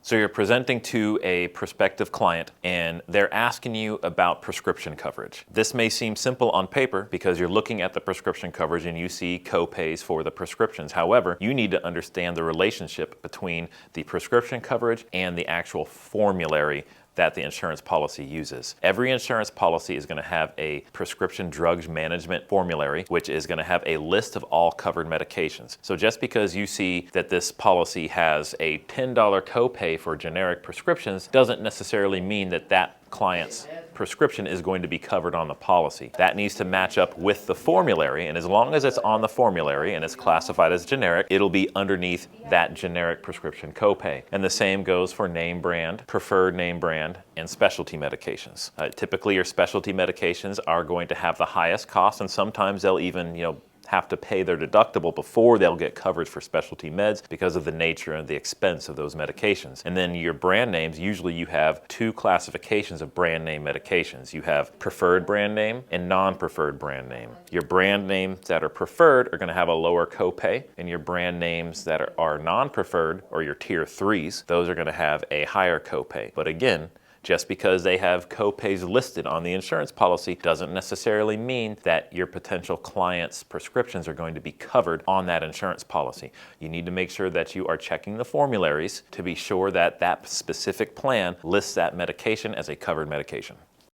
So you're presenting to a prospective client and they're asking you about prescription coverage. This may seem simple on paper because you're looking at the prescription coverage and you see co-pays for the prescriptions. However, you need to understand the relationship between the prescription coverage and the actual formulary that the insurance policy uses. Every insurance policy is going to have a prescription drugs management formulary, which is going to have a list of all covered medications. So just because you see that this policy has a $10 copay for generic prescriptions doesn't necessarily mean that that client's prescription is going to be covered on the policy. That needs to match up with the formulary, and as long as it's on the formulary and it's classified as generic, it'll be underneath that generic prescription copay. And the same goes for name brand, preferred name brand, and specialty medications. Typically your specialty medications are going to have the highest cost, and sometimes they'll even, have to pay their deductible before they'll get coverage for specialty meds because of the nature and the expense of those medications. And then your brand names, usually you have two classifications of brand name medications. You have preferred brand name and non-preferred brand name. Your brand names that are preferred are going to have a lower copay, and your brand names that are non-preferred, or your tier 3s, those are going to have a higher copay. But again, just because they have co-pays listed on the insurance policy doesn't necessarily mean that your potential client's prescriptions are going to be covered on that insurance policy. You need to make sure that you are checking the formularies to be sure that that specific plan lists that medication as a covered medication.